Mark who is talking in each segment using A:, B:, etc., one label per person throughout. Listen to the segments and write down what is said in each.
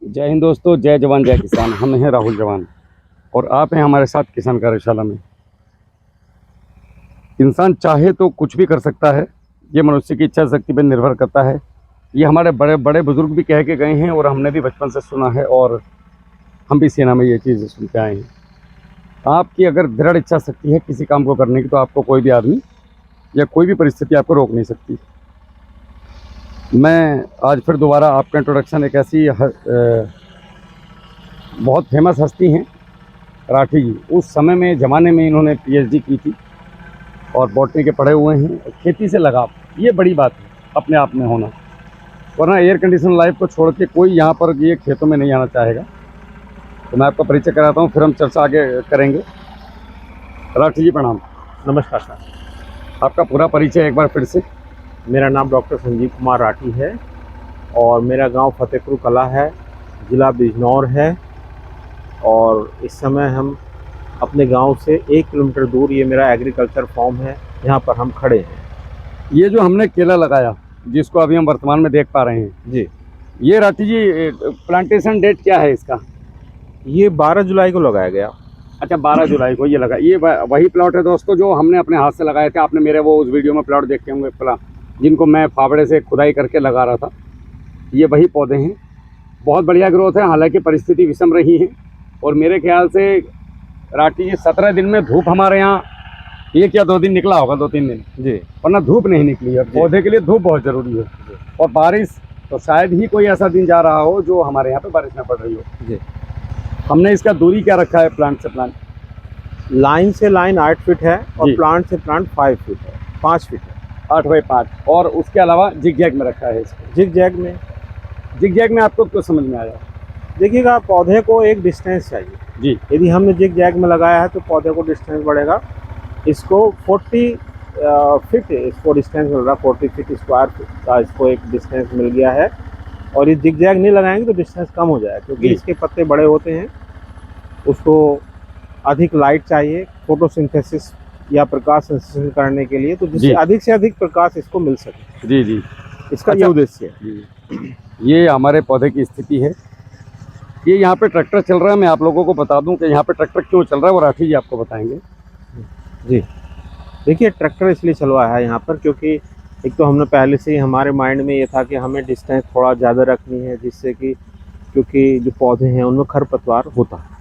A: जय हिंद दोस्तों, जय जवान जय किसान। हम हैं राहुल जवान और आप हैं हमारे साथ किसान कार्यशाला में। इंसान चाहे तो कुछ भी कर सकता है, ये मनुष्य की इच्छा शक्ति पर निर्भर करता है। ये हमारे बड़े बड़े बुजुर्ग भी कह के गए हैं और हमने भी बचपन से सुना है और हम भी सेना में ये चीज़ सुन के आए हैं। आपकी अगर दृढ़ इच्छा शक्ति है किसी काम को करने की, तो आपको कोई भी आदमी या कोई भी परिस्थिति आपको रोक नहीं सकती। मैं आज फिर दोबारा आपका इंट्रोडक्शन एक ऐसी बहुत फेमस हस्ती हैं राठी जी। उस समय में ज़माने में इन्होंने पीएचडी की थी और बॉटनी के पढ़े हुए हैं। खेती से लगाव, ये बड़ी बात है अपने आप में होना, वरना एयर कंडीशन लाइफ को छोड़ के कोई यहाँ पर ये खेतों में नहीं आना चाहेगा। तो मैं आपका परिचय कराता हूँ, फिर हम चर्चा आगे करेंगे। राठी जी प्रणाम।
B: नमस्कार सर।
A: आपका पूरा परिचय एक बार फिर से।
B: मेरा नाम डॉक्टर संजीव कुमार राठी है और मेरा गांव फतेहपुर कला है, ज़िला बिजनौर है। और इस समय हम अपने गांव से 1 किलोमीटर दूर, ये मेरा एग्रीकल्चर फार्म है, यहाँ पर हम खड़े हैं।
A: ये जो हमने केला लगाया, जिसको अभी हम वर्तमान में देख पा रहे हैं
B: जी,
A: ये राठी जी प्लांटेशन डेट क्या है इसका?
B: ये 12 जुलाई को लगाया गया।
A: अच्छा, 12 जुलाई को ये लगा। ये वही प्लॉट है दोस्तों जो हमने अपने हाथ से लगाए थे। आपने मेरे वो उस वीडियो में प्लॉट देखे होंगे, जिनको मैं फावड़े से खुदाई करके लगा रहा था। ये वही पौधे हैं, बहुत बढ़िया ग्रोथ है। हालांकि परिस्थिति विषम रही है और मेरे ख्याल से राठी जी 17 दिन में धूप हमारे यहाँ 1 या 2 दिन निकला होगा, 2-3 दिन
B: जी,
A: वरना धूप नहीं निकली है। पौधे के लिए धूप बहुत ज़रूरी है और बारिश तो शायद ही कोई ऐसा दिन जा रहा हो जो हमारे यहाँ पे बारिश न पड़ रही हो।
B: जी।
A: हमने इसका दूरी क्या रखा है प्लांट से प्लांट?
B: लाइन से लाइन 8 फीट है और
A: जी।
B: प्लांट से प्लांट 5 फीट है, 5 फीट है।
A: 8 बाई 5। और उसके अलावा जिग-जैग में रखा है इसको।
B: जिग-जैग में
A: आपको क्यों समझ में आया?
B: देखिएगा, पौधे को एक डिस्टेंस चाहिए
A: जी।
B: यदि हमने जिग-जैग में लगाया है तो पौधे को डिस्टेंस बढ़ेगा। इसको 40 फीट इसको डिस्टेंस मिल रहा, 40 फीट स्क्वायर का इसको एक डिस्टेंस मिल गया है। और ये जिग-जैग नहीं लगाएंगे तो डिस्टेंस कम हो जाएगा, क्योंकि इसके पत्ते बड़े होते हैं, उसको अधिक लाइट चाहिए फोटोसिंथेसिस या प्रकाश संश्लेषण करने के लिए, तो जिससे अधिक से अधिक प्रकाश इसको मिल सके।
A: जी जी,
B: इसका ये उद्देश्य है।
A: ये हमारे पौधे की स्थिति है। ये यहाँ पे ट्रैक्टर चल रहा है। मैं आप लोगों को बता दूं कि यहाँ पे ट्रैक्टर क्यों चल रहा है वो राठी जी आपको बताएंगे।
B: जी, देखिए, ट्रैक्टर इसलिए चलवाया है यहाँ पर क्योंकि एक तो हमने पहले से ही हमारे माइंड में ये था कि हमें डिस्टेंस थोड़ा ज़्यादा रखनी है, जिससे कि क्योंकि जो पौधे हैं उनमें खरपतवार होता है।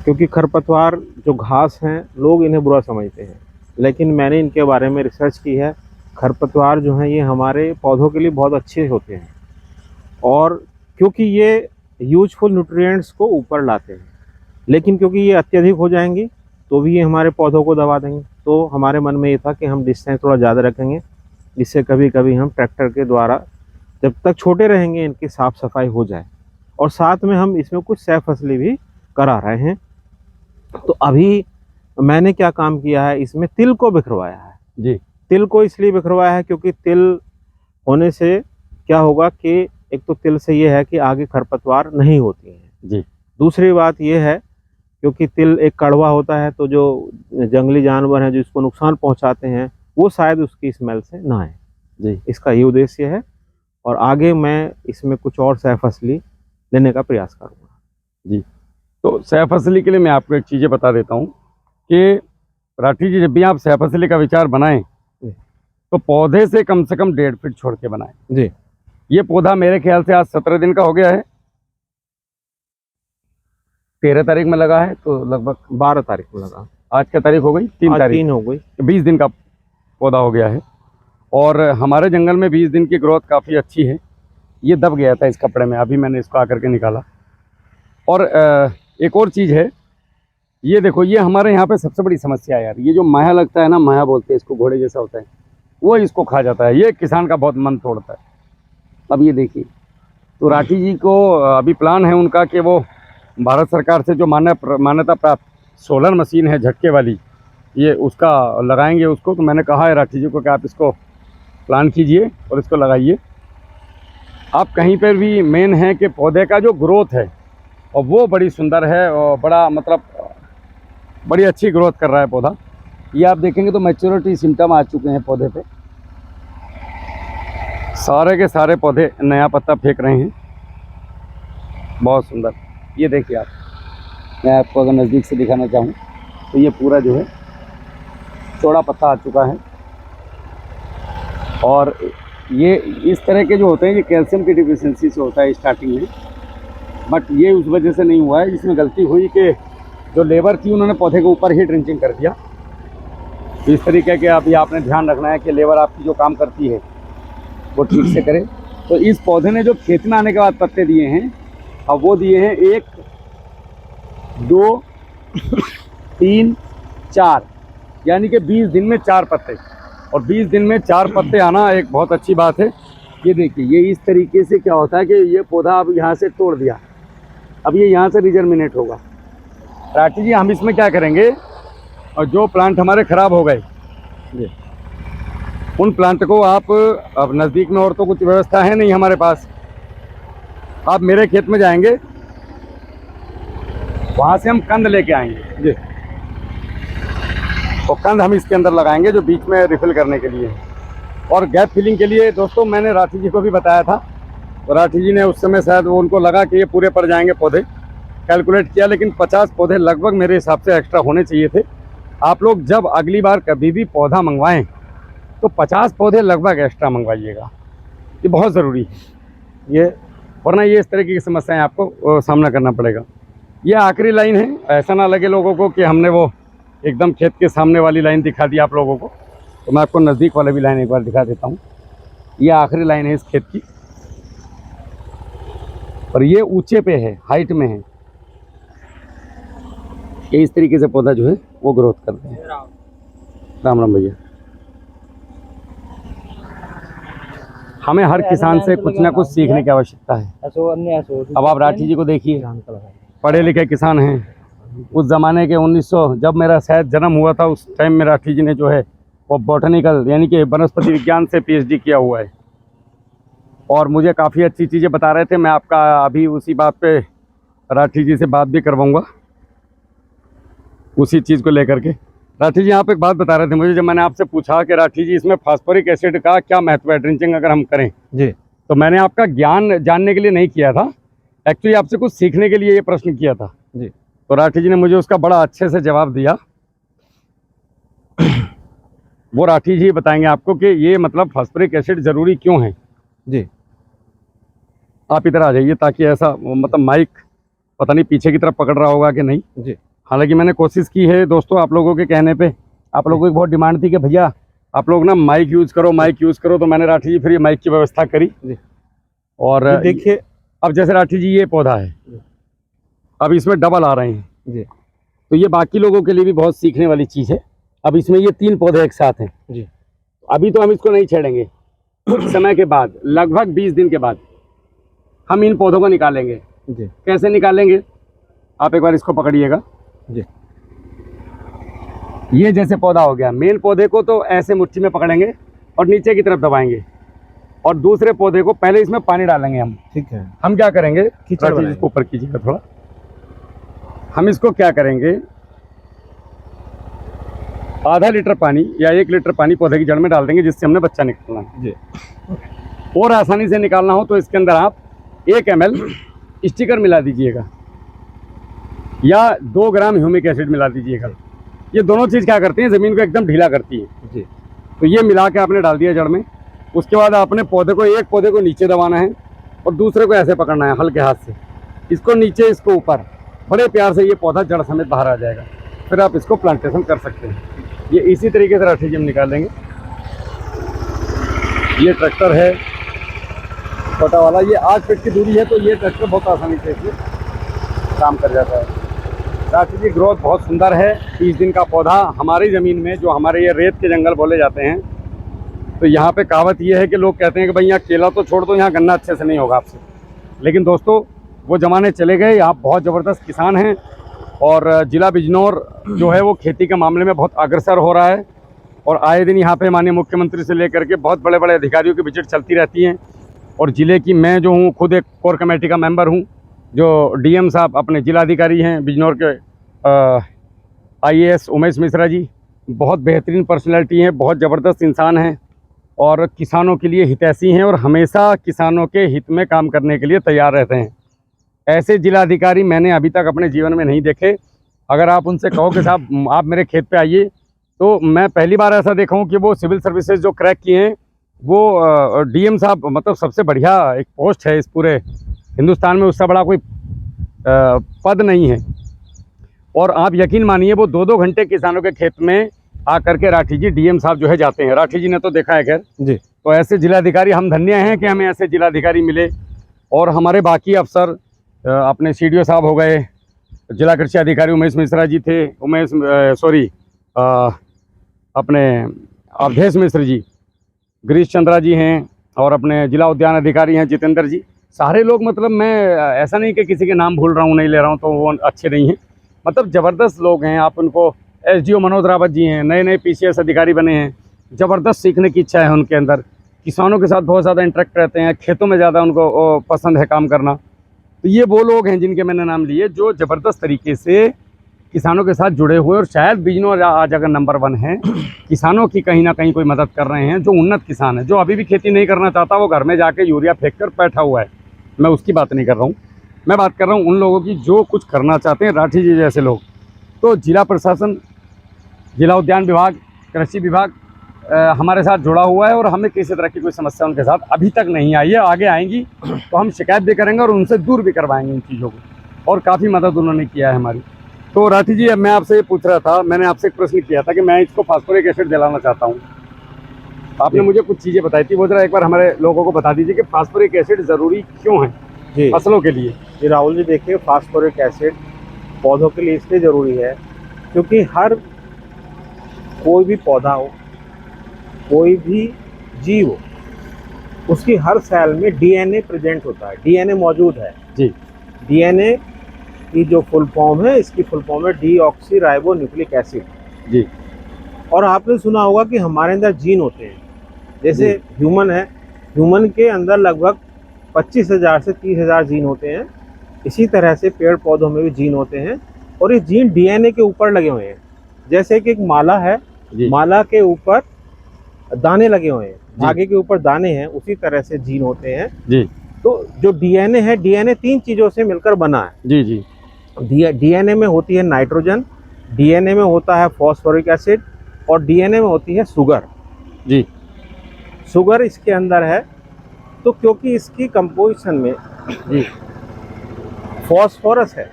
B: क्योंकि खरपतवार जो घास हैं, लोग इन्हें बुरा समझते हैं, लेकिन मैंने इनके बारे में रिसर्च की है। खरपतवार जो हैं ये हमारे पौधों के लिए बहुत अच्छे होते हैं, और क्योंकि ये यूजफुल न्यूट्रिएंट्स को ऊपर लाते हैं। लेकिन क्योंकि ये अत्यधिक हो जाएंगी तो भी ये हमारे पौधों को दबा देंगे। तो हमारे मन में ये था कि हम डिस्टेंस थोड़ा ज़्यादा रखेंगे, जिससे कभी कभी हम ट्रैक्टर के द्वारा, जब तक छोटे रहेंगे, इनकी साफ़ सफाई हो जाए। और साथ में हम इसमें कुछ सह फसली भी करा रहे हैं। तो अभी मैंने क्या काम किया है, इसमें तिल को बिखरवाया है।
A: जी।
B: तिल को इसलिए बिखरवाया है क्योंकि तिल होने से क्या होगा कि एक तो तिल से ये है कि आगे खरपतवार नहीं होती हैं।
A: जी।
B: दूसरी बात ये है, क्योंकि तिल एक कड़वा होता है, तो जो जंगली जानवर हैं जो इसको नुकसान पहुंचाते हैं, वो शायद उसकी स्मेल से ना आए।
A: जी,
B: इसका ये उद्देश्य है। और आगे मैं इसमें कुछ और सह फसली लेने का प्रयास करूँगा। जी।
A: तो सह फसली के लिए मैं आपको एक चीज़ें बता देता हूँ कि राठी जी, जब भी आप सह फसली का विचार बनाएं तो पौधे से कम 1.5 फीट छोड़ के बनाएं।
B: जी।
A: ये पौधा मेरे ख्याल से आज 17 दिन का हो गया है। 13 तारीख में लगा है तो लगभग
B: 12 तारीख को लगा।
A: आज क्या तारीख हो गई? 3 तारीख।
B: 3 हो गई।
A: 20 दिन का पौधा हो गया है और हमारे जंगल में 20 दिन की ग्रोथ काफ़ी अच्छी है। ये दब गया था इस कपड़े में, अभी मैंने इसको आकर के निकाला। और एक और चीज़ है, ये देखो, ये हमारे यहाँ पे सबसे बड़ी समस्या है यार। ये जो माया लगता है ना, माया बोलते हैं इसको, घोड़े जैसा होता है, वो इसको खा जाता है। ये किसान का बहुत मन तोड़ता है। अब ये देखिए, तो राठी जी को अभी प्लान है उनका कि वो भारत सरकार से जो मान्यता प्राप्त सोलर मशीन है झटके वाली, ये उसका लगाएंगे उसको। तो मैंने कहा है राठी जी को कि आप इसको प्लान कीजिए और इसको लगाइए। आप कहीं पर भी मेन है कि पौधे का जो ग्रोथ है और वो बड़ी सुंदर है और बड़ा, मतलब बड़ी अच्छी ग्रोथ कर रहा है पौधा। ये आप देखेंगे तो मैच्योरिटी सिम्टम आ चुके हैं पौधे पे। सारे के सारे पौधे नया पत्ता फेंक रहे हैं बहुत सुंदर। ये देखिए आप, मैं आपको अगर नज़दीक से दिखाना चाहूँ तो ये पूरा जो है चौड़ा पत्ता आ चुका है। और ये इस तरह के जो होते हैं ये कैल्शियम की डिफिशिएंसी से होता है स्टार्टिंग में, बट ये उस वजह से नहीं हुआ है। इसमें गलती हुई कि जो लेबर थी उन्होंने पौधे के ऊपर ही ड्रिंचिंग कर दिया। इस तरीके के अभी आपने ध्यान रखना है कि लेबर आपकी जो काम करती है वो ठीक से करे। तो इस पौधे ने जो खेत में आने के बाद पत्ते दिए हैं, अब वो दिए हैं 1 2 3 4, यानी कि 20 दिन में 4 पत्ते। और 20 दिन में 4 पत्ते आना एक बहुत अच्छी बात है। ये देखिए, ये इस तरीके से क्या होता है कि ये पौधा अब यहाँ से तोड़ दिया, अब ये यहाँ से रिजर्मिनेट होगा। राठी जी, हम इसमें क्या करेंगे, और जो प्लांट हमारे ख़राब हो गए उन प्लांट को आप, अब नज़दीक में और तो कुछ व्यवस्था है नहीं हमारे पास, आप मेरे खेत में जाएंगे, वहाँ से हम कंद लेके आएंगे जी, तो कंद हम इसके अंदर लगाएंगे जो बीच में रिफ़िल करने के लिए। और गैप फिलिंग के लिए दोस्तों मैंने राठी जी को भी बताया था, तो राठी जी ने उस समय शायद वो उनको लगा कि ये पूरे पर जाएंगे पौधे, कैलकुलेट किया, लेकिन 50 पौधे लगभग मेरे हिसाब से एक्स्ट्रा होने चाहिए थे। आप लोग जब अगली बार कभी भी पौधा मंगवाएं तो 50 पौधे लगभग एक्स्ट्रा मंगवाइएगा, ये बहुत ज़रूरी है ये, वरना ये इस तरह की समस्याएं आपको सामना करना पड़ेगा। ये आखिरी लाइन है, ऐसा ना लगे लोगों को कि हमने वो एकदम खेत के सामने वाली लाइन दिखा दी आप लोगों को, तो मैं आपको नज़दीक वाले भी लाइन एक बार दिखा देता हूँ। ये आखिरी लाइन है इस खेत की, और ये ऊंचे पे है, हाइट में है। ये इस तरीके से पौधा जो है वो ग्रोथ करते हैं। राम राम भैया। हमें हर किसान से कुछ ना कुछ सीखने की आवश्यकता है। अब आप राठी जी को देखिए, पढ़े लिखे किसान हैं। उस ज़माने के 1900 जब मेरा शायद जन्म हुआ था, उस टाइम में राठी जी ने जो है वो बॉटनिकल यानी कि वनस्पति विज्ञान से PhD किया हुआ है, और मुझे काफ़ी अच्छी चीज़ें बता रहे थे। मैं आपका अभी उसी बात पे राठी जी से बात भी करवाऊँगा, उसी चीज़ को लेकर के। राठी जी, आप एक बात बता रहे थे मुझे, जब मैंने आपसे पूछा कि राठी जी इसमें फास्फोरिक एसिड का क्या महत्व है ड्रिंचिंग अगर हम करें
B: जी,
A: तो मैंने आपका ज्ञान जानने के लिए नहीं किया था, एक्चुअली आपसे कुछ सीखने के लिए ये प्रश्न किया था
B: जी।
A: तो राठी जी ने मुझे उसका बड़ा अच्छे से जवाब दिया। वो राठी जी बताएंगे आपको कि ये मतलब फास्फोरिक एसिड ज़रूरी क्यों है
B: जी।
A: आप इधर आ जाइए, ताकि ऐसा मतलब माइक पता नहीं पीछे की तरफ पकड़ रहा होगा कि नहीं
B: जी।
A: हालांकि मैंने कोशिश की है दोस्तों, आप लोगों के कहने पे, आप लोगों की बहुत डिमांड थी कि भैया आप लोग ना माइक यूज़ करो, माइक यूज़ करो, तो मैंने राठी जी फिर ये माइक की व्यवस्था करी
B: जी।
A: और
B: देखिए,
A: अब जैसे राठी जी ये पौधा है, अब इसमें डबल आ रहे हैं
B: जी,
A: तो ये बाकी लोगों के लिए भी बहुत सीखने वाली चीज़ है। अब इसमें ये 3 पौधे एक साथ हैं
B: जी।
A: अभी तो हम इसको नहीं छेड़ेंगे, कुछ समय के बाद लगभग 20 दिन के बाद हम इन पौधों को निकालेंगे
B: जी।
A: कैसे निकालेंगे, आप एक बार इसको पकड़िएगा
B: जी।
A: ये जैसे पौधा हो गया, मेन पौधे को तो ऐसे मुट्ठी में पकड़ेंगे और नीचे की तरफ दबाएंगे, और दूसरे पौधे को पहले इसमें पानी डालेंगे हम,
B: ठीक है।
A: हम क्या करेंगे,
B: कीचड़ बनाएंगे।
A: इसको ऊपर कीजिएगा थोड़ा, हम इसको क्या करेंगे, आधा लीटर पानी या 1 लीटर पानी पौधे की जड़ में डाल देंगे जिससे हमने बच्चा निकालना है
B: जी।
A: और आसानी से निकालना हो तो इसके अंदर आप 1 ml स्टिकर मिला दीजिएगा या 2 ग्राम ह्यूमिक एसिड मिला दीजिएगा। ये दोनों चीज़ क्या करती हैं, ज़मीन को एकदम ढीला करती है
B: जी।
A: तो ये मिला के आपने डाल दिया जड़ में। उसके बाद आपने पौधे को, एक पौधे को नीचे दबाना है और दूसरे को ऐसे पकड़ना है हल्के हाथ से, इसको नीचे इसको ऊपर, बड़े प्यार से ये पौधा जड़ समेत बाहर आ जाएगा। फिर आप इसको प्लांटेशन कर सकते हैं। ये इसी तरीके से राठी जी हम निकाल लेंगे। ये ट्रैक्टर है छोटा वाला, ये 8 फीट की दूरी है तो ये ट्रैक्टर बहुत आसानी से इसमें काम कर जाता है। राठी जी ग्रोथ बहुत सुंदर है। 30 दिन का पौधा हमारी ज़मीन में, जो हमारे ये रेत के जंगल बोले जाते हैं, तो यहाँ पे कहावत ये है कि लोग कहते हैं कि भाई यहाँ केला तो छोड़ दो, यहाँ गन्ना अच्छे से नहीं होगा आपसे, लेकिन दोस्तों वो ज़माने चले गए। यहाँ बहुत ज़बरदस्त किसान हैं और ज़िला बिजनौर जो है वो खेती के मामले में बहुत अग्रसर हो रहा है और आए दिन यहाँ पे माननीय मुख्यमंत्री से लेकर के बहुत बड़े बड़े अधिकारियों की विजिट चलती रहती हैं। और ज़िले की मैं जो हूँ खुद एक कोर कमेटी का मेंबर हूँ, जो DM साहब अपने जिलाधिकारी हैं बिजनौर के, IAS उमेश मिश्रा जी, बहुत बेहतरीन पर्सनैलिटी हैं, बहुत ज़बरदस्त इंसान हैं और किसानों के लिए हितैषी हैं और हमेशा किसानों के हित में काम करने के लिए तैयार रहते हैं। ऐसे जिलाधिकारी मैंने अभी तक अपने जीवन में नहीं देखे। अगर आप उनसे कहो कि साहब आप मेरे खेत पे आइए, तो मैं पहली बार ऐसा देखा हूँ कि वो सिविल सर्विसेज जो क्रैक किए हैं, वो डीएम साहब, मतलब सबसे बढ़िया एक पोस्ट है इस पूरे हिंदुस्तान में, उससे बड़ा कोई पद नहीं है। और आप यकीन मानिए वो 2-2 घंटे किसानों के खेत में आकर के राठी जी, डीएम साहब जो है जाते हैं। राठी जी ने तो देखा है खैर
B: जी।
A: तो ऐसे जिलाधिकारी, हम धन्य हैं कि हमें ऐसे जिलाधिकारी मिले। और हमारे बाकी अफसर, अपने सीडीओ साहब हो गए, जिला कृषि अधिकारी उमेश मिश्रा जी थे, अपने अवधेश मिश्र जी, गिरीश चंद्रा जी हैं, और अपने जिला उद्यान अधिकारी हैं जितेंद्र जी। सारे लोग, मतलब मैं ऐसा नहीं कि किसी के नाम भूल रहा हूँ, नहीं ले रहा हूँ तो वो अच्छे नहीं हैं, मतलब ज़बरदस्त लोग हैं। आप उनको, एसडीओ मनोज रावत जी हैं, नए नए पीसीएस अधिकारी बने हैं, ज़बरदस्त सीखने की इच्छा है उनके अंदर, किसानों के साथ बहुत ज़्यादा इंटरेक्ट रहते हैं, खेतों में ज़्यादा उनको पसंद है काम करना। तो ये वो लोग हैं जिनके मैंने नाम लिए, जो ज़बरदस्त तरीके से किसानों के साथ जुड़े हुए, और शायद बिजनौर आज अगर नंबर 1 है, किसानों की कहीं ना कहीं कोई मदद कर रहे हैं। जो उन्नत किसान है, जो अभी भी खेती नहीं करना चाहता, वो घर में जाके यूरिया फेंक कर बैठा हुआ है, मैं उसकी बात नहीं कर रहा हूँ। मैं बात कर रहा हूँ उन लोगों की जो कुछ करना चाहते हैं, राठी जी जैसे लोग। तो जिला प्रशासन, जिला उद्यान विभाग, कृषि विभाग हमारे साथ जुड़ा हुआ है, और हमें किसी तरह की कोई समस्या उनके साथ अभी तक नहीं आई है। आगे आएंगी तो हम शिकायत भी करेंगे और उनसे दूर भी करवाएंगे इन चीज़ों को, और काफ़ी मदद उन्होंने किया है हमारी। तो राठी जी, अब मैं आपसे ये पूछ रहा था, मैंने आपसे एक प्रश्न किया था कि मैं इसको फास्फोरिक एसिड दिलाना चाहता हूँ। आपने मुझे कुछ चीज़ें बताई थी, वो जरा एक बार हमारे लोगों को बता दीजिए कि फास्फोरिक एसिड ज़रूरी क्यों है
B: जी
A: फसलों के लिए।
B: जी राहुल जी, देखिए फास्फोरिक एसिड पौधों के लिए इसलिए ज़रूरी है क्योंकि हर कोई भी पौधा हो, कोई भी जीव हो, उसकी हर सेल में डीएनए प्रेजेंट होता है, डीएनए मौजूद है
A: जी।
B: डीएनए की जो फुल फॉर्म है, इसकी फुल फॉर्म है डीऑक्सी राइबो न्यूक्लिक एसिड
A: जी।
B: और आपने सुना होगा कि हमारे अंदर जीन होते हैं, जैसे ह्यूमन है, ह्यूमन के अंदर लगभग 25,000 से 30,000 जीन होते हैं। इसी तरह से पेड़ पौधों में भी जीन होते हैं, और ये जीन डीएनए के ऊपर लगे हुए हैं। जैसे कि एक माला है, माला के ऊपर दाने लगे हुए हैं, धागे के ऊपर दाने हैं, उसी तरह से जीन होते हैं
A: जी।
B: तो जो डीएनए है, डीएनए 3 चीज़ों से मिलकर बना है।
A: जी जी।
B: डीएनए में होती है नाइट्रोजन, डीएनए में होता है फॉस्फोरिक एसिड, और डीएनए में होती है शुगर।
A: जी।
B: शुगर इसके अंदर है, तो क्योंकि इसकी कंपोजिशन में
A: जी
B: फॉस्फोरस है,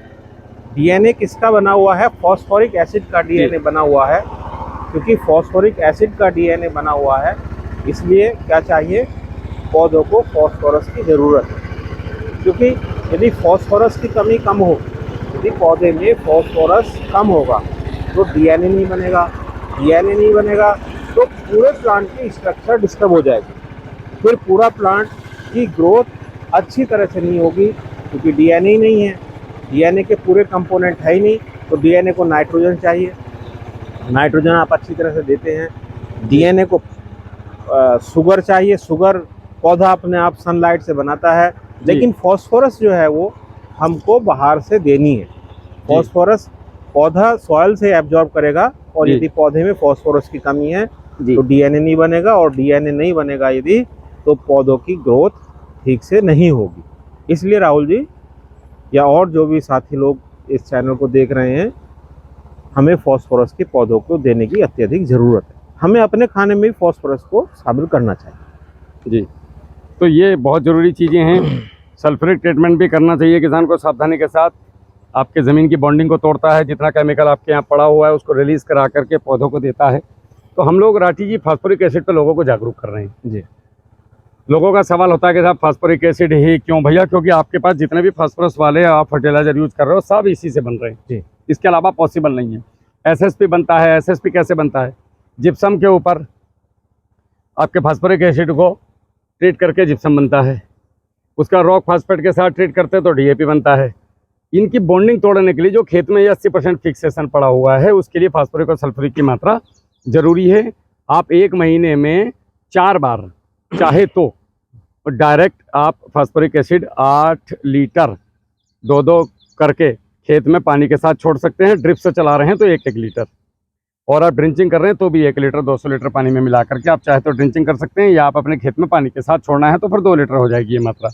B: डीएनए किसका बना हुआ है, फॉस्फोरिक एसिड का डीएनए बना हुआ है। क्योंकि फॉस्फोरिक एसिड का डीएनए बना हुआ है, इसलिए क्या चाहिए, पौधों को फॉस्फोरस की ज़रूरत है। क्योंकि यदि फॉस्फोरस की कमी कम हो, यदि पौधे में फॉस्फोरस कम होगा तो डीएनए नहीं बनेगा, डीएनए नहीं बनेगा तो पूरे प्लांट की स्ट्रक्चर डिस्टर्ब हो जाएगी, फिर पूरा प्लांट की ग्रोथ अच्छी तरह से नहीं होगी, क्योंकि डीएनए ही नहीं है, डीएनए के पूरे कंपोनेंट है ही नहीं। तो डीएनए को नाइट्रोजन चाहिए, नाइट्रोजन आप अच्छी तरह से देते हैं। डीएनए को शुगर चाहिए, शुगर पौधा अपने आप सनलाइट से बनाता है, लेकिन फॉस्फोरस जो है वो हमको बाहर से देनी है। फॉस्फोरस पौधा सॉइल से एब्जॉर्ब करेगा, और यदि पौधे में फॉस्फोरस की कमी है तो डीएनए नहीं बनेगा, और डीएनए नहीं बनेगा यदि, तो पौधों की ग्रोथ ठीक से नहीं होगी। इसलिए राहुल जी, या और जो भी साथी लोग इस चैनल को देख रहे हैं, हमें फॉस्फोरस के पौधों को देने की अत्यधिक ज़रूरत है। हमें अपने खाने में भी फॉस्फोरस को शामिल करना चाहिए।
A: जी, तो ये बहुत ज़रूरी चीज़ें हैं। सल्फ्यूरिक ट्रीटमेंट भी करना चाहिए किसान को सावधानी के साथ। आपके ज़मीन की बॉन्डिंग को तोड़ता है, जितना केमिकल आपके यहाँ पड़ा हुआ है उसको रिलीज़ करा करके पौधों को देता है। तो हम लोग राठी जी फास्फोरिक एसिड पर लोगों को जागरूक कर रहे हैं।
B: जी।
A: लोगों का सवाल होता है कि साहब फास्फोरिक एसिड ही क्यों भैया, क्योंकि आपके पास जितने भी फास्फोरस वाले आप फर्टिलाइजर यूज़ कर रहे हो सब इसी से बन रहे हैं।
B: जी।
A: इसके अलावा पॉसिबल नहीं है। एसएसपी बनता है, एसएसपी कैसे बनता है, जिप्सम के ऊपर आपके फास्फोरिक एसिड को ट्रीट करके जिप्सम बनता है, उसका रॉक फास्फेट के साथ ट्रीट करते तो डीएपी बनता है। इनकी बॉन्डिंग तोड़ने के लिए जो खेत में ये 80% फिक्सेशन पड़ा हुआ है, उसके लिए फास्फोरिक और सल्फ्यूरिक की मात्रा ज़रूरी है। आप 1 महीने में 4 बार चाहे तो डायरेक्ट आप फास्फोरिक एसिड 8 लीटर 2-2 करके खेत में पानी के साथ छोड़ सकते हैं। ड्रिप से चला रहे हैं तो 1-1 लीटर, और आप ड्रिंचिंग कर रहे हैं तो भी 1 लीटर 200 लीटर पानी में मिला करके आप चाहे तो ड्रिंचिंग कर सकते हैं, या आप अपने खेत में पानी के साथ छोड़ना है तो फिर 2 लीटर हो जाएगी ये मात्रा।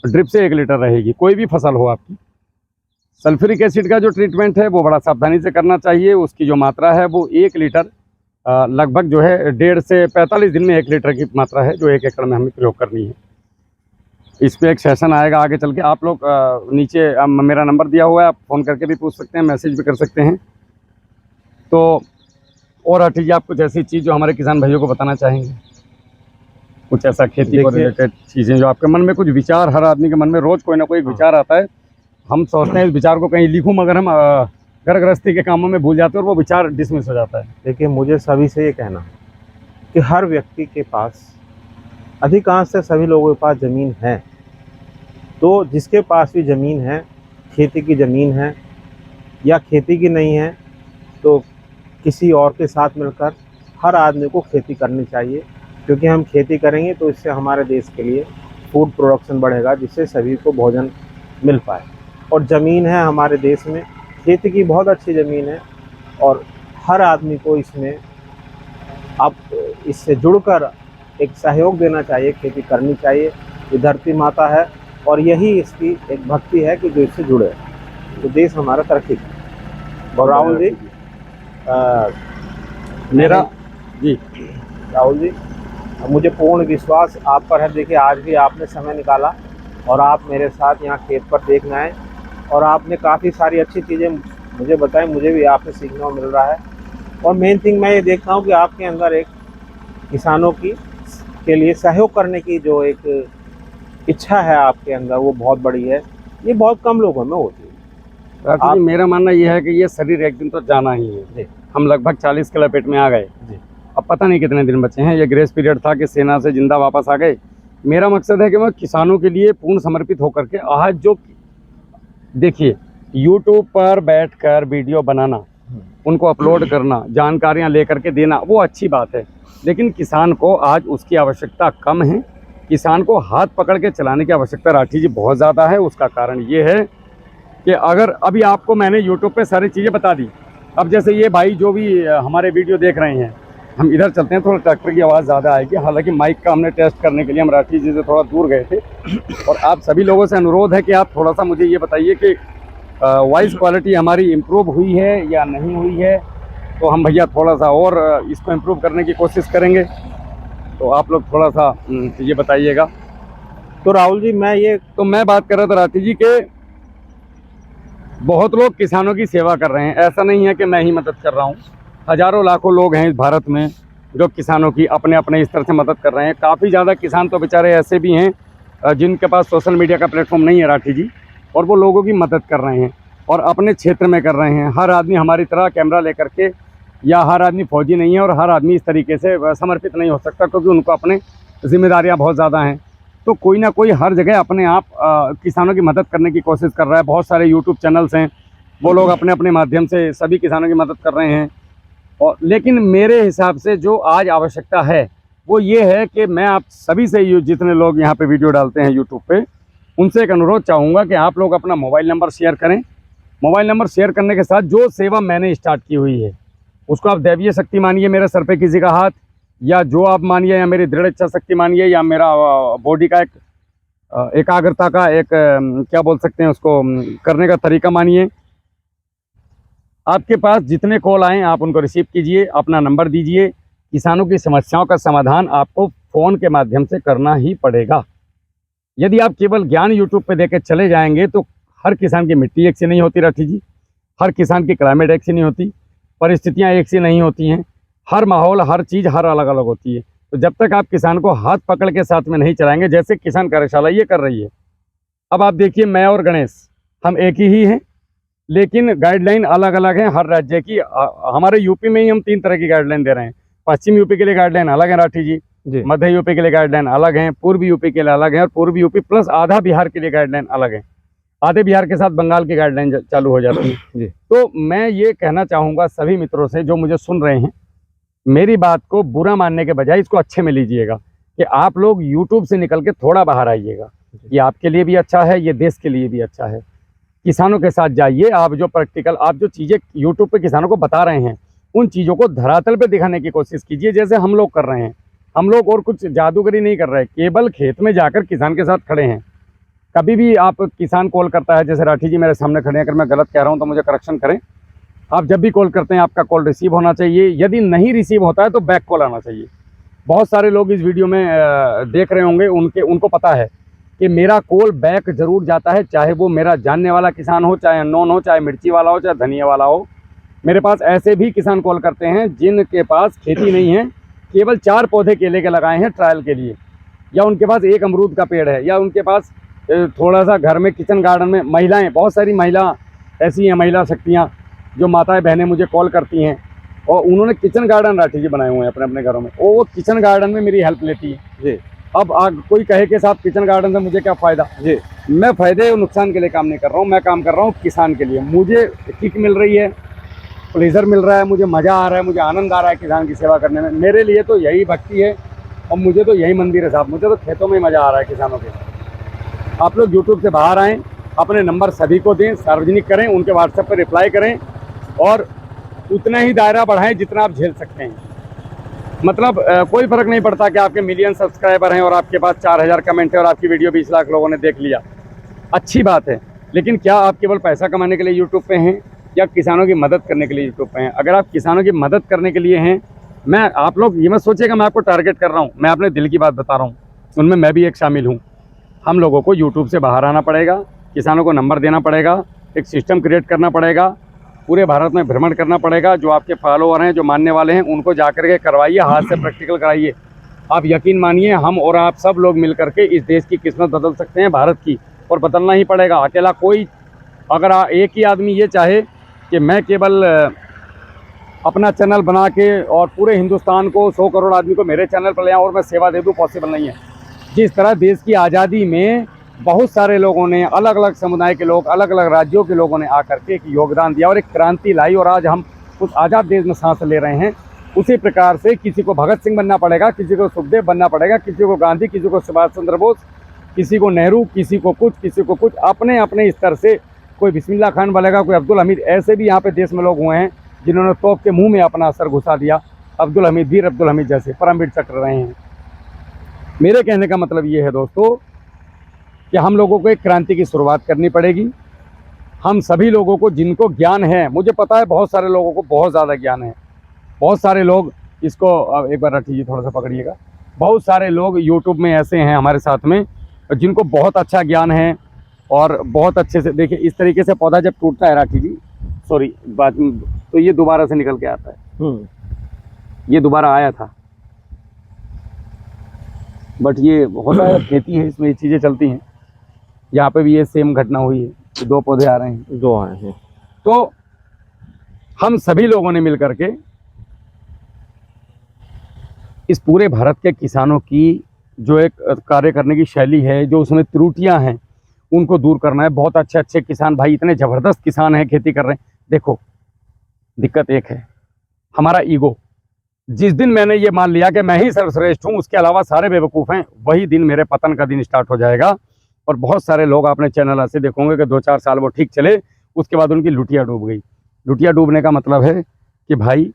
A: ड्रिप से 1 लीटर रहेगी, कोई भी फसल हो आपकी। सल्फ्यूरिक एसिड का जो ट्रीटमेंट है वो बड़ा सावधानी से करना चाहिए। उसकी जो मात्रा है वो 1 लीटर लगभग जो है 1.5 से 45 दिन में 1 लीटर की मात्रा है जो 1 एकड़ में हमें प्रयोग करनी है। इस पे एक सेशन आएगा आगे चल के। आप लोग नीचे मेरा नंबर दिया हुआ है, आप फ़ोन करके भी पूछ सकते हैं, मैसेज भी कर सकते हैं। तो और आठी जी, आप कुछ ऐसी चीज़ जो हमारे किसान भाइयों को बताना चाहेंगे, कुछ ऐसा खेती को रिलेटेड चीज़ें जो आपके मन में कुछ विचार, हर आदमी के मन में रोज़ कोई ना कोई एक विचार आता है, हम सोचते हैं इस विचार को कहीं लिखूं, मगर हम घर गृहस्थी के कामों में भूल जाते हैं और वो विचार डिसमिस हो जाता है।
B: देखिए, मुझे सभी से ये कहना कि हर व्यक्ति के पास, अधिकांश से सभी लोगों के पास ज़मीन है। तो जिसके पास भी ज़मीन है, खेती की ज़मीन है या खेती की नहीं है, तो किसी और के साथ मिलकर हर आदमी को खेती करनी चाहिए, क्योंकि हम खेती करेंगे तो इससे हमारे देश के लिए फूड प्रोडक्शन बढ़ेगा, जिससे सभी को भोजन मिल पाए। और ज़मीन है हमारे देश में, खेती की बहुत अच्छी ज़मीन है और हर आदमी को इसमें आप इससे जुड़कर एक सहयोग देना चाहिए, खेती करनी चाहिए। ये धरती माता है और यही इसकी एक भक्ति है कि जो इससे जुड़े, तो देश हमारा तरक्की करे। और राहुल जी,
A: मेरा जी
B: राहुल जी, मुझे पूर्ण विश्वास आप पर है। देखिए, आज भी आपने समय निकाला और आप मेरे साथ यहाँ खेत पर देखने आए और आपने काफ़ी सारी अच्छी चीज़ें मुझे बताई, मुझे भी आपसे सीखने को मिल रहा है। और मेन थिंग मैं ये देखता हूँ कि आपके अंदर एक किसानों की के लिए सहयोग करने की जो एक इच्छा है आपके अंदर, वो बहुत बड़ी है। ये बहुत कम लोगों में होती है।
A: राठी जी, मेरा मानना यह है कि ये शरीर एक दिन तो जाना ही है। हम लगभग 40 के लपेट में आ गए, अब पता नहीं कितने दिन बचे हैं। ये ग्रेस पीरियड था कि सेना से जिंदा वापस आ गए। मेरा मकसद है कि मैं किसानों के लिए पूर्ण समर्पित होकर के आज जो देखिए यूट्यूब पर बैठकर वीडियो बनाना, उनको अपलोड करना, जानकारियां लेकर के देना, वो अच्छी बात है, लेकिन किसान को आज उसकी आवश्यकता कम है। किसान को हाथ पकड़ के चलाने की आवश्यकता राठी जी बहुत ज़्यादा है। उसका कारण ये है कि अगर अभी आपको मैंने यूट्यूब पे सारी चीज़ें बता दी, अब जैसे ये भाई जो भी हमारे वीडियो देख रहे हैं, हम इधर चलते हैं, थोड़ा ट्रैक्टर की आवाज़ ज़्यादा आएगी। हालांकि माइक का हमने टेस्ट करने के लिए हम राठी जी से थोड़ा दूर गए थे। और आप सभी लोगों से अनुरोध है कि आप थोड़ा सा मुझे ये बताइए कि वॉइस क्वालिटी हमारी इम्प्रूव हुई है या नहीं हुई है। तो हम भैया थोड़ा सा और इसको इम्प्रूव करने की कोशिश करेंगे, तो आप लोग थोड़ा सा ये बताइएगा।
B: तो राहुल जी, मैं
A: बात कर रहा था राठी जी के बहुत लोग किसानों की सेवा कर रहे हैं। ऐसा नहीं है कि मैं ही मदद कर रहा हूँ, हज़ारों लाखों लोग हैं इस भारत में जो किसानों की अपने अपने स्तर से मदद कर रहे हैं। काफ़ी ज़्यादा किसान तो बेचारे ऐसे भी हैं जिनके पास सोशल मीडिया का प्लेटफॉर्म नहीं है राठी जी, और वो लोगों की मदद कर रहे हैं और अपने क्षेत्र में कर रहे हैं। हर आदमी हमारी तरह कैमरा लेकर के, या हर आदमी फौजी नहीं है और हर आदमी इस तरीके से समर्पित नहीं हो सकता, क्योंकि उनको अपने जिम्मेदारियां बहुत ज़्यादा हैं। तो कोई ना कोई हर जगह अपने आप किसानों की मदद करने की कोशिश कर रहा है। बहुत सारे यूट्यूब चैनल्स हैं, वो लोग अपने अपने माध्यम से सभी किसानों की मदद कर रहे हैं। और लेकिन मेरे हिसाब से जो आज आवश्यकता है वो ये है कि मैं आप सभी से, जितने लोग यहाँ पे वीडियो डालते हैं यूट्यूब पे, उनसे एक अनुरोध चाहूँगा कि आप लोग अपना मोबाइल नंबर शेयर करें। मोबाइल नंबर शेयर करने के साथ जो सेवा मैंने स्टार्ट की हुई है उसको आप दैवीय शक्ति मानिए, मेरे सर पे किसी का हाथ, या जो आप मानिए, या मेरी दृढ़ इच्छा शक्ति मानिए, या मेरा बॉडी का एक एकाग्रता का एक क्या बोल सकते हैं उसको, करने का तरीका मानिए। आपके पास जितने कॉल आएँ आप उनको रिसीव कीजिए, अपना नंबर दीजिए। किसानों की समस्याओं का समाधान आपको फ़ोन के माध्यम से करना ही पड़ेगा। यदि आप केवल ज्ञान यूट्यूब पे देकर चले जाएंगे तो हर किसान की मिट्टी एक सी नहीं होती राठी जी, हर किसान की क्लाइमेट एक सी नहीं होती, परिस्थितियां एक सी नहीं होती हैं, हर माहौल, हर चीज़ हर अलग अलग होती है। तो जब तक आप किसान को हाथ पकड़ के साथ में नहीं चलाएंगे, जैसे किसान कार्यशाला ये कर रही है। अब आप देखिए, मैं और गणेश हम एक ही हैं, लेकिन गाइडलाइन अलग अलग हैं हर राज्य की। हमारे यूपी में ही हम 3 तरह की गाइडलाइन दे रहे हैं। पश्चिम यूपी के लिए गाइडलाइन अलग है राठी जी, मध्य यूपी के लिए गाइडलाइन अलग हैं, पूर्वी यूपी के लिए अलग है, और पूर्वी यूपी प्लस आधा बिहार के लिए गाइडलाइन अलग है। आधे बिहार के साथ बंगाल की गाइडलाइन चालू हो जाती है जी। तो मैं ये कहना चाहूँगा सभी मित्रों से जो मुझे सुन रहे हैं, मेरी बात को बुरा मानने के बजाय इसको अच्छे में लीजिएगा कि आप लोग यूट्यूब से निकल के थोड़ा बाहर आइएगा। ये आपके लिए भी अच्छा है, ये देश के लिए भी अच्छा है। किसानों के साथ जाइए, आप जो प्रैक्टिकल, आप जो चीज़ें यूट्यूब पे किसानों को बता रहे हैं, उन चीज़ों को धरातल पे दिखाने की कोशिश कीजिए, जैसे हम लोग कर रहे हैं। हम लोग और कुछ जादूगरी नहीं कर रहे, केवल खेत में जाकर किसान के साथ खड़े हैं। कभी भी आप किसान कॉल करता है, जैसे राठी जी मेरे सामने खड़े हैं, अगर मैं गलत कह रहा हूँ तो मुझे करेक्शन करें। आप जब भी कॉल करते हैं आपका कॉल रिसीव होना चाहिए, यदि नहीं रिसीव होता है तो बैक कॉल आना चाहिए। बहुत सारे लोग इस वीडियो में देख रहे होंगे, उनको पता है कि मेरा कॉल बैक ज़रूर जाता है, चाहे वो मेरा जानने वाला किसान हो, चाहे अननोन हो, चाहे मिर्ची वाला हो, चाहे धनिया वाला हो। मेरे पास ऐसे भी किसान कॉल करते हैं जिनके पास खेती नहीं है, केवल 4 पौधे केले के लगाए हैं ट्रायल के लिए, या उनके पास 1 अमरूद का पेड़ है, या उनके पास थोड़ा सा घर में किचन गार्डन में। महिलाएं, बहुत सारी महिला ऐसी हैं, महिला शक्तियाँ जो माताएं बहनें मुझे कॉल करती हैं, और उन्होंने किचन गार्डन राठी जी बनाए हुए हैं अपने अपने घरों में, वो किचन गार्डन में मेरी हेल्प लेती है जी। अब कोई कहे कि साहब किचन गार्डन से मुझे क्या फ़ायदा जी, मैं फ़ायदे और नुकसान के लिए काम नहीं कर रहा हूँ, मैं काम कर रहा हूँ किसान के लिए। मुझे किक मिल रही है, प्लेजर मिल रहा है, मुझे मज़ा आ रहा है, मुझे आनंद आ रहा है किसान की सेवा करने में। मेरे लिए तो यही भक्ति है, और मुझे तो यही मंदिर है साहब, मुझे तो खेतों में मज़ा आ रहा है किसानों के। आप लोग यूट्यूब से बाहर आएँ, अपने नंबर सभी को दें, सार्वजनिक करें, उनके व्हाट्सएप पर रिप्लाई करें, और उतना ही दायरा बढ़ाएं जितना आप झेल सकते हैं। मतलब कोई फ़र्क नहीं पड़ता कि आपके मिलियन सब्सक्राइबर हैं और आपके पास 4000 कमेंट है और आपकी वीडियो 20 लाख लोगों ने देख लिया, अच्छी बात है। लेकिन क्या आप केवल पैसा कमाने के लिए यूट्यूब पे हैं, या किसानों की मदद करने के लिए यूट्यूब पे हैं? अगर आप किसानों की मदद करने के लिए हैं, आप लोग ये मत सोचिएगा मैं आपको टारगेट कर रहा हूँ, मैं अपने दिल की बात बता रहा हूँ, उनमें मैं भी एक शामिल हूँ। हम लोगों को यूट्यूब से बाहर आना पड़ेगा, किसानों को नंबर देना पड़ेगा, एक सिस्टम क्रिएट करना पड़ेगा, पूरे भारत में भ्रमण करना पड़ेगा। जो आपके फॉलोअर हैं, जो मानने वाले हैं, उनको जाकर के करवाइए, हाथ से प्रैक्टिकल कराइए। आप यकीन मानिए, हम और आप सब लोग मिल करके इस देश की किस्मत बदल सकते हैं, भारत की, और बदलना ही पड़ेगा। अकेला कोई, अगर एक ही आदमी ये चाहे कि मैं केवल अपना चैनल बना के और पूरे हिंदुस्तान को 100 करोड़ आदमी को मेरे चैनल पर ले आऊँ और मैं सेवा दे दूँ, पॉसिबल नहीं है। जिस तरह देश की आज़ादी में बहुत सारे लोगों ने, अलग अलग समुदाय के लोग, अलग अलग राज्यों के लोगों ने आकर के एक योगदान दिया और एक क्रांति लाई, और आज हम उस आज़ाद देश में सांस ले रहे हैं, उसी प्रकार से किसी को भगत सिंह बनना पड़ेगा, किसी को सुखदेव बनना पड़ेगा, किसी को गांधी, किसी को सुभाष चंद्र बोस, किसी को नेहरू, किसी को कुछ, किसी को कुछ, अपने अपने स्तर से। कोई बिस्मिल्लाह खान बनेगा, कोई अब्दुल हमीद। ऐसे भी यहाँ पे देश में लोग हुए हैं जिन्होंने तोप के मुँह में अपना असर घुसा दिया। अब्दुल हमीद, वीर अब्दुल हमीद जैसे परमवीर चक्र रहे हैं। मेरे कहने का मतलब ये है दोस्तों कि हम लोगों को एक क्रांति की शुरुआत करनी पड़ेगी। हम सभी लोगों को, जिनको ज्ञान है, मुझे पता है बहुत सारे लोगों को बहुत ज़्यादा ज्ञान है, बहुत सारे लोग इसको, एक बार रखिए थोड़ा सा पकड़िएगा, बहुत सारे लोग यूट्यूब में ऐसे हैं हमारे साथ में जिनको बहुत अच्छा ज्ञान है और बहुत अच्छे से। देखिए इस तरीके से पौधा जब टूटता है राठी जी, सॉरी बात, तो ये दोबारा से निकल के आता है। ये दोबारा आया था, बट ये होता है, खेती है, इसमें ये चीज़ें चलती हैं। यहाँ पे भी ये सेम घटना हुई है, 2 पौधे आ रहे हैं,
B: 2 आए हैं।
A: तो हम सभी लोगों ने मिलकर के इस पूरे भारत के किसानों की जो एक कार्य करने की शैली है, जो उसमें त्रुटियां हैं, उनको दूर करना है। बहुत अच्छे अच्छे किसान भाई, इतने ज़बरदस्त किसान हैं, खेती कर रहे हैं। देखो दिक्कत एक है, हमारा ईगो। जिस दिन मैंने ये मान लिया कि मैं ही सर्वश्रेष्ठ हूँ, उसके अलावा सारे बेवकूफ़ हैं, वही दिन मेरे पतन का दिन स्टार्ट हो जाएगा। और बहुत सारे लोग आपने चैनल ऐसे देखोगे कि 2-4 साल वो ठीक चले, उसके बाद उनकी लुटिया डूब गई। लुटिया डूबने का मतलब है कि भाई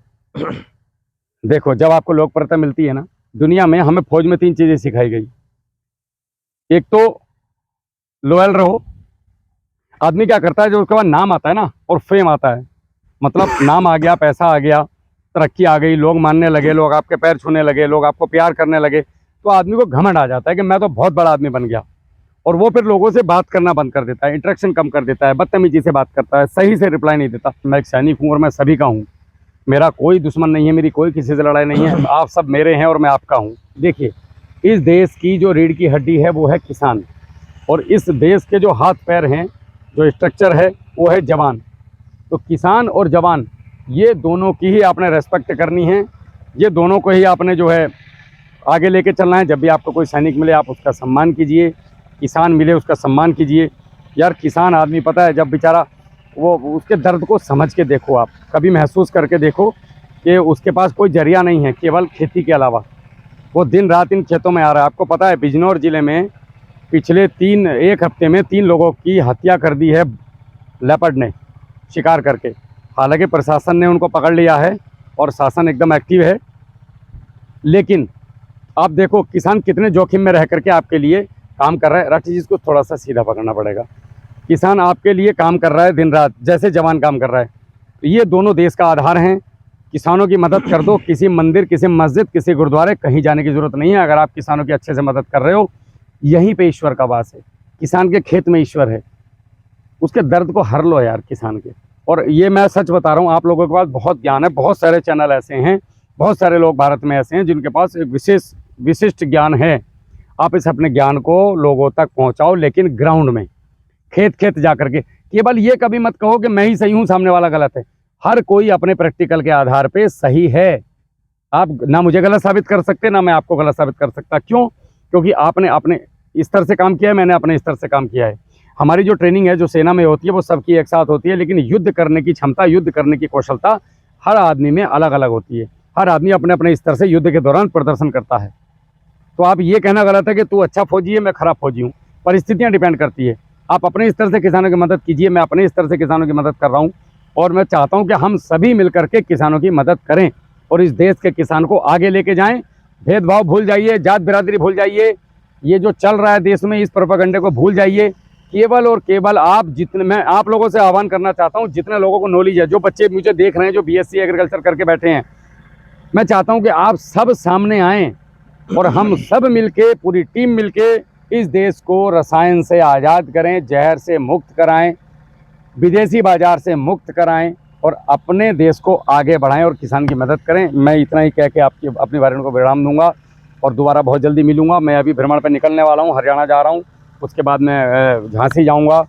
A: देखो, जब आपको लोकप्रियता मिलती है ना दुनिया में, हमें फौज में 3 चीज़ें सिखाई गई। एक तो लॉयल रहो। आदमी क्या करता है, जो उसके बाद नाम आता है ना और फेम आता है, मतलब नाम आ गया, पैसा आ गया, तरक्की आ गई, लोग मानने लगे, लोग आपके पैर छूने लगे, लोग आपको प्यार करने लगे, तो आदमी को घमंड आ जाता है कि मैं तो बहुत बड़ा आदमी बन गया। और वो फिर लोगों से बात करना बंद कर देता है, इंटरेक्शन कम कर देता है, बदतमीजी से बात करता है, सही से रिप्लाई नहीं देता। मैं एक सैनिक हूँ और मैं सभी का हूँ, मेरा कोई दुश्मन नहीं है, मेरी कोई किसी से लड़ाई नहीं है, आप सब मेरे हैं और मैं आपका हूँ। देखिए इस देश की जो रीढ़ की हड्डी है वो है किसान, और इस देश के जो हाथ पैर हैं, जो स्ट्रक्चर है, वो है जवान। तो किसान और जवान, ये दोनों की ही आपने रेस्पेक्ट करनी है, ये दोनों को ही आपने जो है आगे लेके चलना है। जब भी आपको कोई सैनिक मिले आप उसका सम्मान कीजिए, किसान मिले उसका सम्मान कीजिए। यार किसान आदमी, पता है, जब बेचारा, वो उसके दर्द को समझ के देखो, आप कभी महसूस करके देखो कि उसके पास कोई जरिया नहीं है केवल खेती के अलावा। वो दिन रात इन खेतों में आ रहा है। आपको पता है बिजनौर ज़िले में पिछले एक हफ्ते में 3 लोगों की हत्या कर दी है लेपर्ड ने, शिकार करके। हालांकि प्रशासन ने उनको पकड़ लिया है और शासन एकदम एक्टिव है, लेकिन आप देखो किसान कितने जोखिम में रह करके आपके लिए काम कर रहा है, राठी जी इसको थोड़ा सा सीधा पकड़ना पड़ेगा। किसान आपके लिए काम कर रहा है दिन रात, जैसे जवान काम कर रहा है। तो ये दोनों देश का आधार हैं। किसानों की मदद कर दो। किसी मंदिर, किसी मस्जिद, किसी गुरुद्वारे कहीं जाने की ज़रूरत नहीं है। अगर आप किसानों की अच्छे से मदद कर रहे हो, यहीं पे ईश्वर का वास है। किसान के खेत में ईश्वर है। उसके दर्द को हर लो यार किसान के। और ये मैं सच बता रहा हूँ, आप लोगों के पास बहुत ज्ञान है। बहुत सारे चैनल ऐसे हैं, बहुत सारे लोग भारत में ऐसे हैं जिनके पास एक विशिष्ट ज्ञान है। आप इस अपने ज्ञान को लोगों तक पहुँचाओ, लेकिन ग्राउंड में, खेत खेत जा करके। केवल ये कभी मत कहो कि मैं ही सही हूँ, सामने वाला गलत है। हर कोई अपने प्रैक्टिकल के आधार पे सही है। आप ना मुझे गलत साबित कर सकते, ना मैं आपको गलत साबित कर सकता। क्यों? क्योंकि आपने अपने स्तर से काम किया है, मैंने अपने स्तर से काम किया है। हमारी जो ट्रेनिंग है, जो सेना में होती है, वो सबकी एक साथ होती है, लेकिन युद्ध करने की क्षमता, युद्ध करने की कौशलता हर आदमी में अलग अलग होती है। हर आदमी अपने अपने स्तर से युद्ध के दौरान प्रदर्शन करता है। तो आप ये कहना गलत है कि तू अच्छा फौजी है, मैं खराब फौजी हूँ। परिस्थितियाँ डिपेंड करती है। आप अपने स्तर से किसानों की मदद कीजिए, मैं अपने स्तर से किसानों की मदद कर रहा हूँ। और मैं चाहता हूँ कि हम सभी मिलकर के किसानों की मदद करें और इस देश के किसान को आगे लेके जाएं। भेदभाव भूल जाइए, जात बिरादरी भूल जाइए, ये जो चल रहा है देश में, इस प्रोपेगेंडे को भूल जाइए। केवल और केवल आप जितने, मैं आप लोगों से आह्वान करना चाहता हूँ, जितने लोगों को नॉलेज है, जो बच्चे मुझे देख रहे हैं, जो BSc एग्रीकल्चर करके बैठे हैं, मैं चाहता हूँ कि आप सब सामने आएँ और हम सब मिलके, पूरी टीम मिलके इस देश को रसायन से आज़ाद करें, जहर से मुक्त कराएं, विदेशी बाजार से मुक्त कराएं और अपने देश को आगे बढ़ाएं और किसान की मदद करें। मैं इतना ही कह के आपकी अपनी वार्ता को विराम दूंगा और दोबारा बहुत जल्दी मिलूंगा। मैं अभी भ्रमण पर निकलने वाला हूं, हरियाणा जा रहा हूं, उसके बाद मैं झांसी जाऊंगा,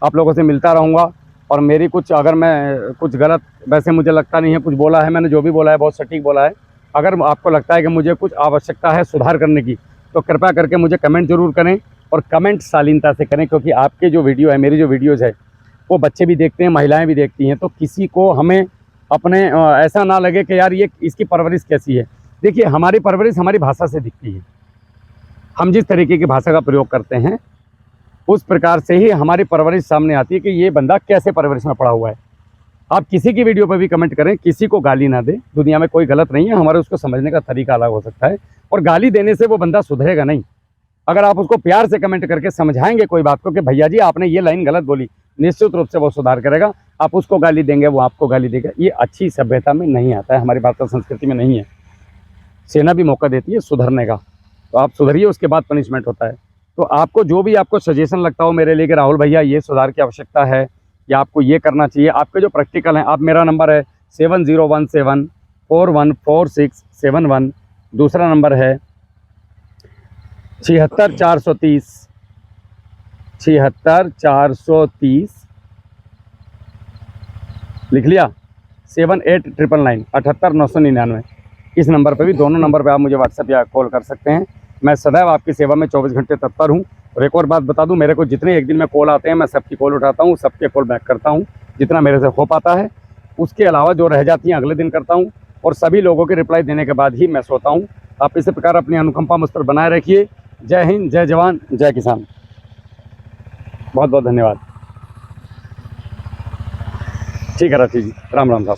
A: आप लोगों से मिलता रहूंगा। और मेरी कुछ, अगर मैं कुछ गलत, वैसे मुझे लगता नहीं है कुछ बोला है, मैंने जो भी बोला है बहुत सटीक बोला है। अगर आपको लगता है कि मुझे कुछ आवश्यकता है सुधार करने की, तो कृपया करके मुझे कमेंट जरूर करें और कमेंट शालीनता से करें, क्योंकि आपके जो वीडियो है, मेरी जो वीडियोज़ है, वो बच्चे भी देखते हैं, महिलाएं भी देखती हैं। तो किसी को हमें अपने ऐसा ना लगे कि यार ये इसकी परवरिश कैसी है। देखिए, हमारी परवरिश हमारी भाषा से दिखती है। हम जिस तरीके की भाषा का प्रयोग करते हैं, उस प्रकार से ही हमारी परवरिश सामने आती है कि ये बंदा कैसे परवरिश में पड़ा हुआ है। आप किसी की वीडियो पर भी कमेंट करें, किसी को गाली ना दें। दुनिया में कोई गलत नहीं है, हमारे उसको समझने का तरीका अलग हो सकता है, और गाली देने से वो बंदा सुधरेगा नहीं। अगर आप उसको प्यार से कमेंट करके समझाएंगे कोई बात को कि भैया जी आपने ये लाइन गलत बोली, निश्चित रूप से वो सुधार करेगा। आप उसको गाली देंगे, वो आपको गाली देगा। ये अच्छी सभ्यता में नहीं आता है, हमारी भारतीय संस्कृति में नहीं है। सेना भी मौका देती है सुधरने का, तो आप सुधरिए, उसके बाद पनिशमेंट होता है। तो आपको जो भी आपको सजेशन लगता हो मेरे लिए कि राहुल भैया ये सुधार की आवश्यकता है या आपको ये करना चाहिए, आपके जो प्रैक्टिकल हैं, आप, मेरा नंबर है 7017414671। दूसरा नंबर है 76430 लिख लिया, 7899 78999। इस नंबर पे भी, दोनों नंबर पे आप मुझे व्हाट्सएप या कॉल कर सकते हैं। मैं सदैव आपकी सेवा में 24 घंटे तत्पर हूँ। और एक और बात बता दूं, मेरे को जितने एक दिन में कॉल आते हैं, मैं सबकी कॉल उठाता हूँ, सबके कॉल बैक करता हूँ, जितना मेरे से हो पाता है। उसके अलावा जो रह जाती हैं अगले दिन करता हूँ, और सभी लोगों के रिप्लाई देने के बाद ही मैं सोता हूँ। आप इसी प्रकार अपनी अनुकंपा मुझ पर बनाए रखिए। जय हिंद, जय जवान, जय किसान। बहुत बहुत धन्यवाद। ठीक है राठी जी, राम राम साहब।